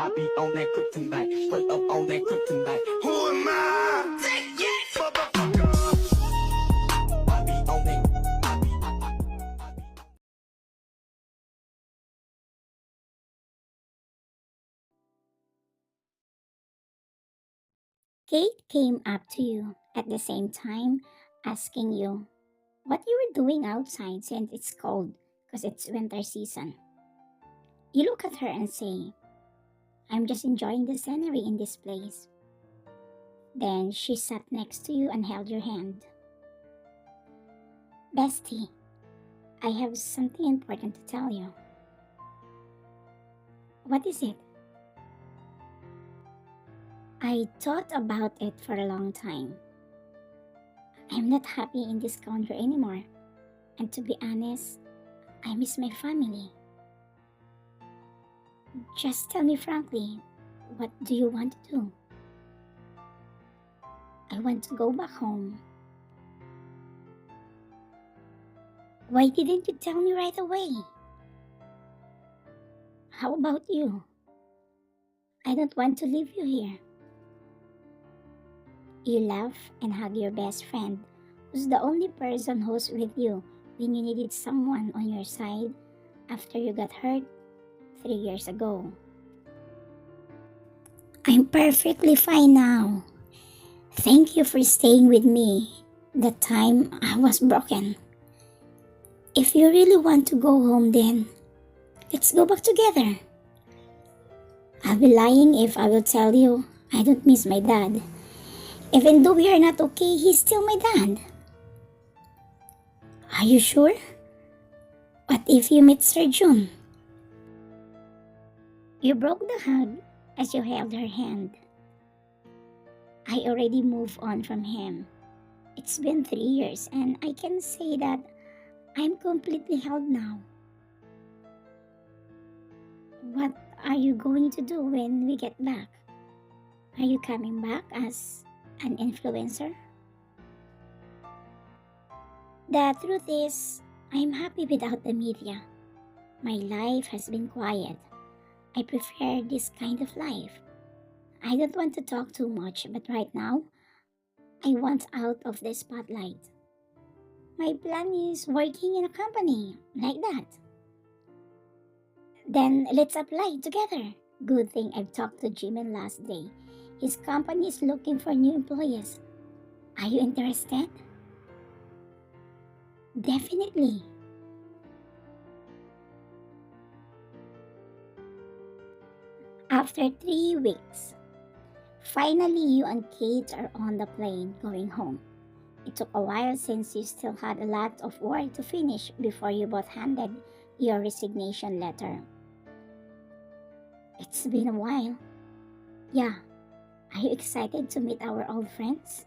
I be on that kryptonite, straight up on that kryptonite. Who am I? Take it, motherfucker. I be on that. Kate came up to you at the same time, asking you what you were doing outside since it's cold because it's winter season. You look at her and say, I'm just enjoying the scenery in this place. Then she sat next to you and held your hand. Bestie, I have something important to tell you. What is it? I thought about it for a long time. I'm not happy in this country anymore. And to be honest, I miss my family. Just tell me frankly, what do you want to do? I want to go back home. Why didn't you tell me right away? How about you? I don't want to leave you here. You laugh and hug your best friend, who's the only person who's with you when you needed someone on your side after you got hurt 3 years ago. I'm perfectly fine now. Thank you for staying with me the time I was broken. If you really want to go home, then let's go back together. I'll be lying if I will tell you I don't miss my dad. Even though we are not okay, he's still my dad. Are you sure? What if you meet Sir Jun? You broke the hug as you held her hand. I already moved on from him. It's been 3 years and I can say that I'm completely held now. What are you going to do when we get back? Are you coming back as an influencer? The truth is, I'm happy without the media. My life has been quiet. I prefer this kind of life. I don't want to talk too much, but right now, I want out of the spotlight. My plan is working in a company like that. Then let's apply together. Good thing I've talked to Jimin last day. His company is looking for new employees. Are you interested? Definitely. After 3 weeks, finally you and Kate are on the plane going home. It took a while since you still had a lot of work to finish before you both handed your resignation letter. It's been a while. Yeah. Are you excited to meet our old friends?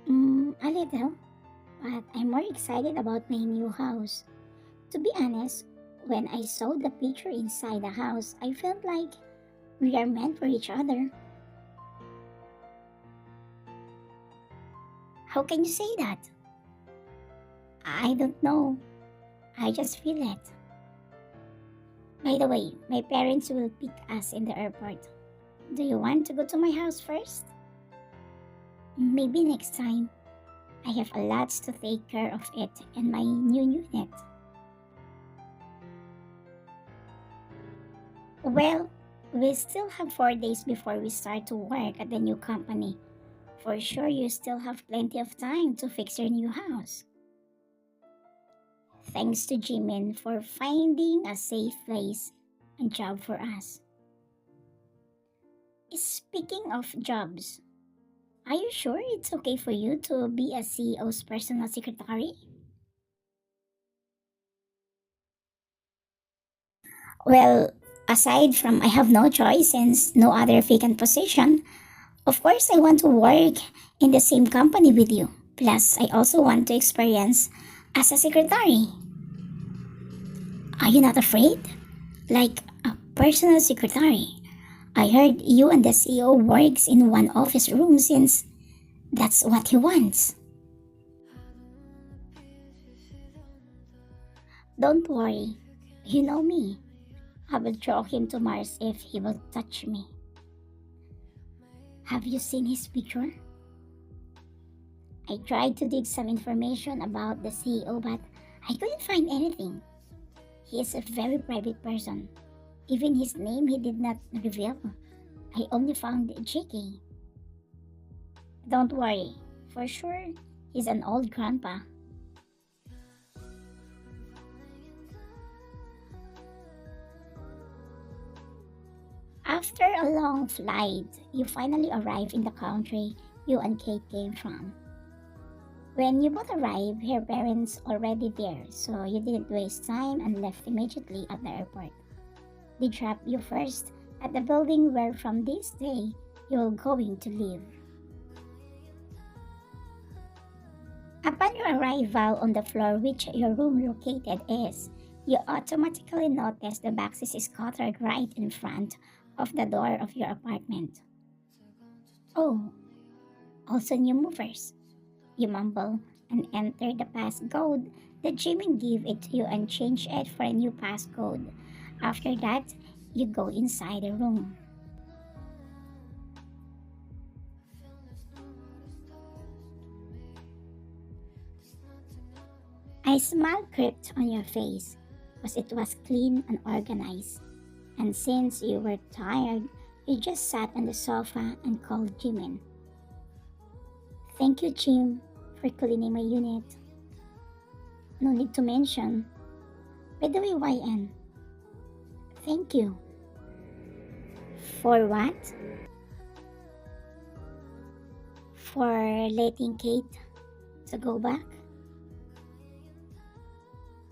A little, but I'm more excited about my new house. To be honest, when I saw the picture inside the house, I felt like we are meant for each other. How can you say that? I don't know. I just feel it. By the way, my parents will pick us in the airport. Do you want to go to my house first? Maybe next time. I have a lot to take care of it and my new unit. Well, we still have 4 days before we start to work at the new company. For sure, you still have plenty of time to fix your new house. Thanks to Jimin for finding a safe place and job for us. Speaking of jobs, are you sure it's okay for you to be a CEO's personal secretary? Well, aside from I have no choice since no other vacant position, of course I want to work in the same company with you. Plus, I also want to experience as a secretary. Are you not afraid? Like a personal secretary. I heard you and the CEO works in one office room since that's what he wants. Don't worry. You know me. I will throw him to Mars if he will touch me. Have you seen his picture? I tried to dig some information about the CEO, but I couldn't find anything. He is a very private person. Even his name he did not reveal. I only found JK. Don't worry, for sure, he's an old grandpa. After a long flight, you finally arrive in the country you and Kate came from. When you both arrived, her parents already there, so you didn't waste time and left immediately at the airport. They dropped you first at the building where from this day you're going to live. Upon your arrival on the floor which your room located is, you automatically notice the boxes scattered right in front of the door of your apartment. Oh, also new movers. You mumble and enter the passcode that Jimin gave it to you and change it for a new passcode. After that, you go inside the room. A smile crept on your face because it was clean and organized. And since you were tired, you just sat on the sofa and called Jimin. Thank you, Jim, for cleaning my unit. No need to mention. By the way, YN, thank you. For what? For letting Kate to go back?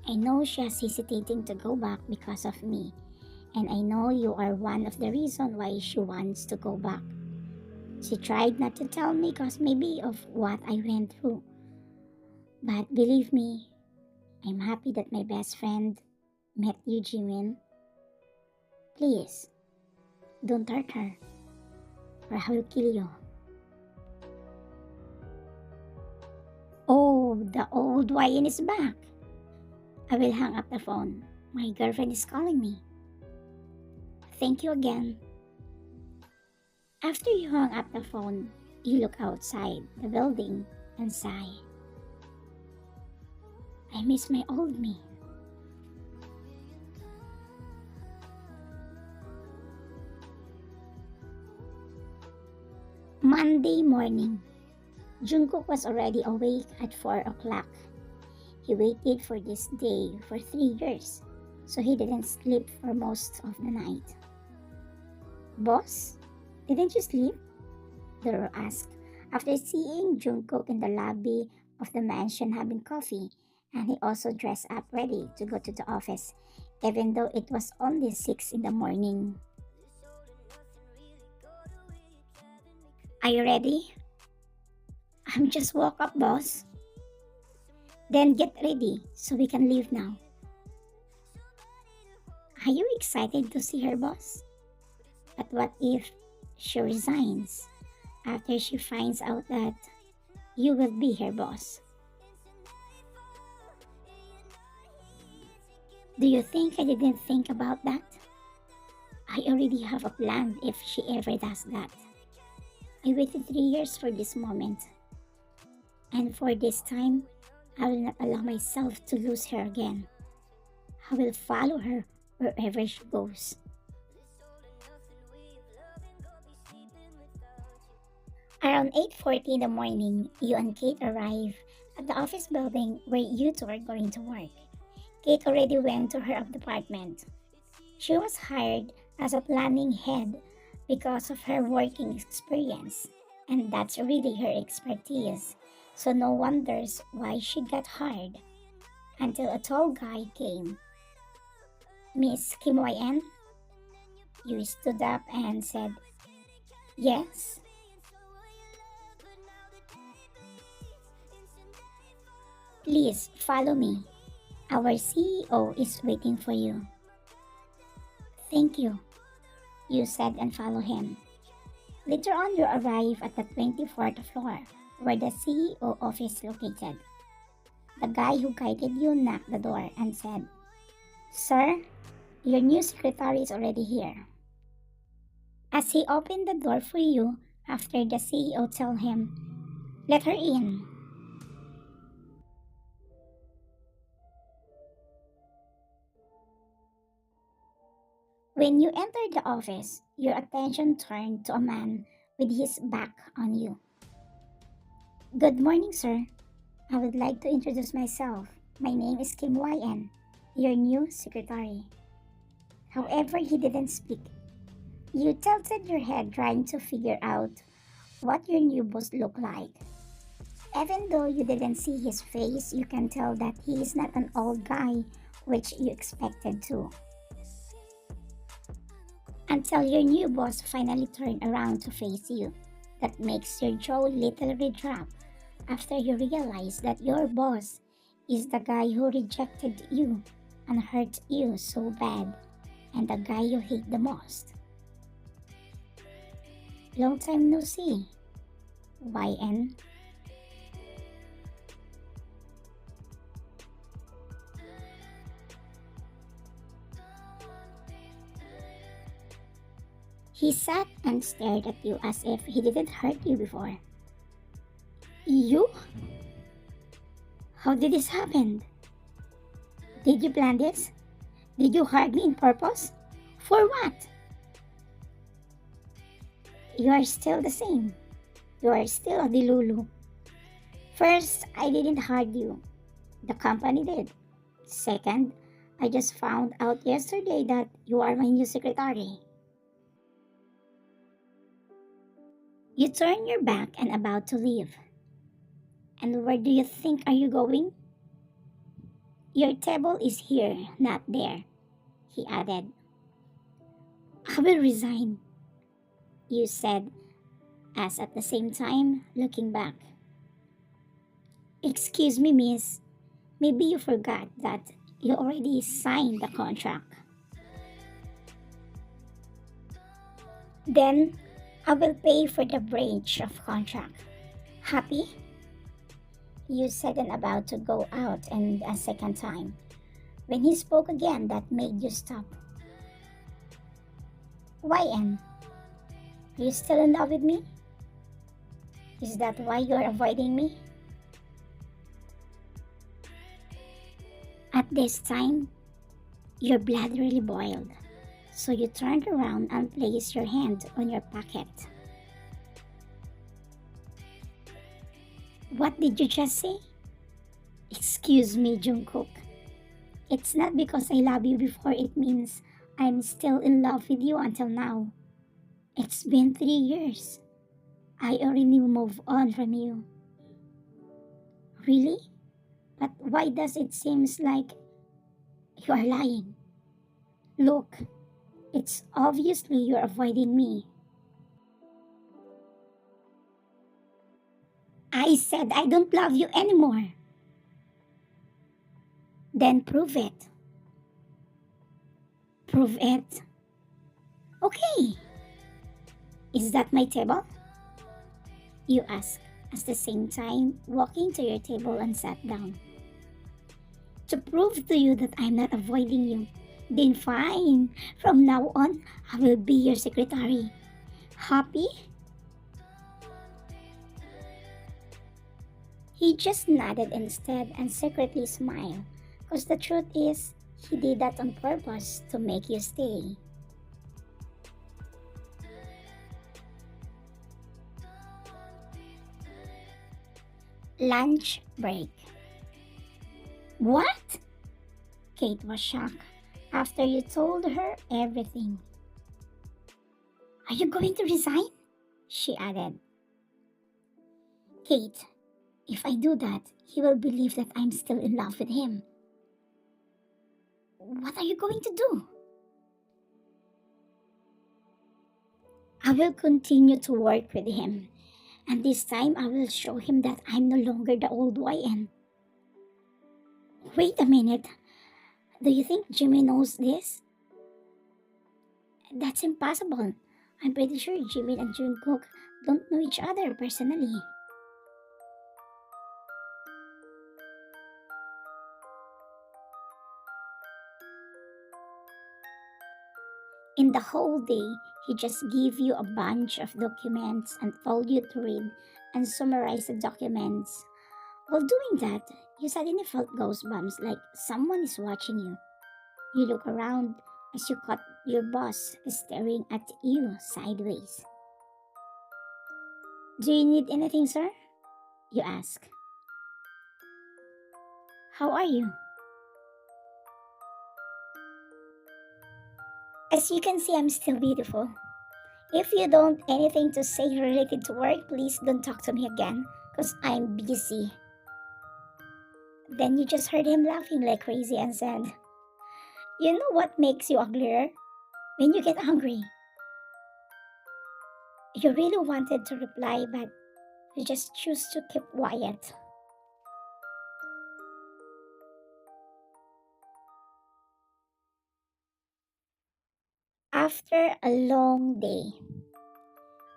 I know she is hesitating to go back because of me, and I know you are one of the reasons why she wants to go back. She tried not to tell me because maybe of what I went through. But believe me, I'm happy that my best friend met you, Jimin. Please, don't hurt her, or I will kill you. Oh, the old YN is back. I will hang up the phone. My girlfriend is calling me. Thank you again. After you hung up the phone, you look outside the building and sigh. I miss my old me. Monday morning. Junghook was already awake at 4 o'clock. He waited for this day for 3 years, so he didn't sleep for most of the night. Boss, didn't you sleep? Doro asked after seeing Jungkook in the lobby of the mansion having coffee, and he also dressed up ready to go to the office, even though it was only 6 in the morning. Are you ready? I'm just woke up, boss. Then get ready so we can leave now. Are you excited to see her, boss? But what if she resigns after she finds out that you will be her boss? Do you think I didn't think about that? I already have a plan if she ever does that. I waited 3 years for this moment. And for this time, I will not allow myself to lose her again. I will follow her wherever she goes. Around 8:40 in the morning, you and Kate arrive at the office building where you two are going to work. Kate already went to her apartment. She was hired as a planning head because of her working experience, and that's really her expertise. So no wonders why she got hired. Until a tall guy came. Miss Kim YN? You stood up and said, yes. Please follow me. Our CEO is waiting for you. Thank you, you said, and follow him. Later on, you arrive at the 24th floor, where the CEO office is located. The guy who guided you knocked the door and said, Sir, Your new secretary is already here. As he opened the door for you after the CEO told him, "Let her in." When you entered the office, your attention turned to a man with his back on you. "Good morning, sir. I would like to introduce myself. My name is Kim YN, your new secretary." However, he didn't speak. You tilted your head trying to figure out what your new boss looked like. Even though you didn't see his face, you can tell that he is not an old guy, which you expected to. Until your new boss finally turned around to face you. That makes your jaw literally drop after you realize that your boss is the guy who rejected you and hurt you so bad, and the guy you hate the most. Long time no see. YN. He sat and stared at you as if he didn't hurt you before. "You? How did this happen? Did you plan this? Did you hire me in purpose? For what?" "You are still the same. You are still a dilulu. First, I didn't hire you. The company did. Second, I just found out yesterday that you are my new secretary." You turn your back and about to leave. "And where do you think are you going?" "Your table is here, not there," he added. "I will resign," you said, as at the same time looking back. "Excuse me, miss. Maybe you forgot that you already signed the contract." "Then I will pay for the breach of contract. Happy?" You said and about to go out, and a second time, when he spoke again, that made you stop. "YN, are you still in love with me? Is that why you are avoiding me?" At this time, your blood really boiled, so you turned around and placed your hand on your pocket. "What did you just say?" "Excuse me, Junghook. It's not because I love you before it means I'm still in love with you until now. It's been 3 years. I already moved on from you." "Really? But why does it seem like you are lying? Look, it's obviously you're avoiding me." "I said I don't love you anymore." "Then prove it." "Prove it." "Okay. Is that my table?" you asked, at the same time walking to your table and sat down. "To prove to you that I'm not avoiding you, then fine. From now on, I will be your secretary. Happy?" He just nodded instead and secretly smiled, because the truth is, he did that on purpose to make you stay. Lunch break. "What?" Kate was shocked after you told her everything. "Are you going to resign?" she added. "Kate, if I do that, he will believe that I'm still in love with him." "What are you going to do?" "I will continue to work with him, and this time I will show him that I'm no longer the old YN. Wait a minute. Do you think Jimmy knows this?" "That's impossible. I'm pretty sure Jimmy and Jungkook don't know each other personally." the whole day, he just gave you a bunch of documents and told you to read and summarize the documents. While doing that, you suddenly felt goosebumps like someone is watching you. You look around as you caught your boss staring at you sideways. Do you need anything, sir? You ask. How are you? As you can see, I'm still beautiful. If you don't anything to say related to work, please don't talk to me again, because I'm busy. Then you just heard him laughing like crazy and said, You know what makes you uglier? When you get angry. You really wanted to reply, but you just choose to keep quiet. After a long day,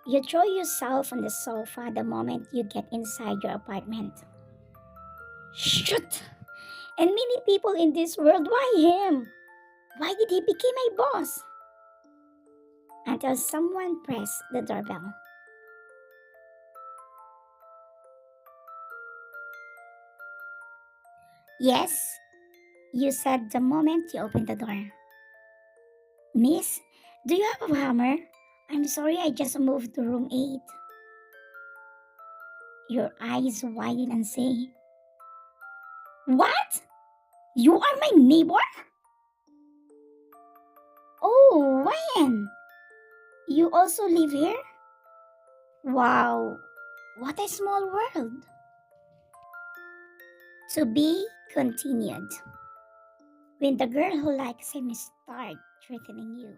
you throw yourself on the sofa the moment you get inside your apartment. Shoot! And many people in this world, why him? Why did he become my boss? Until someone pressed the doorbell. Yes, you said the moment you opened the door. Miss, do you have a hammer? I'm sorry, I just moved to room 8. Your eyes widen and say, What? You are my neighbor? Oh, when? You also live here? Wow, what a small world. To be continued. When the girl who likes him start threatening you.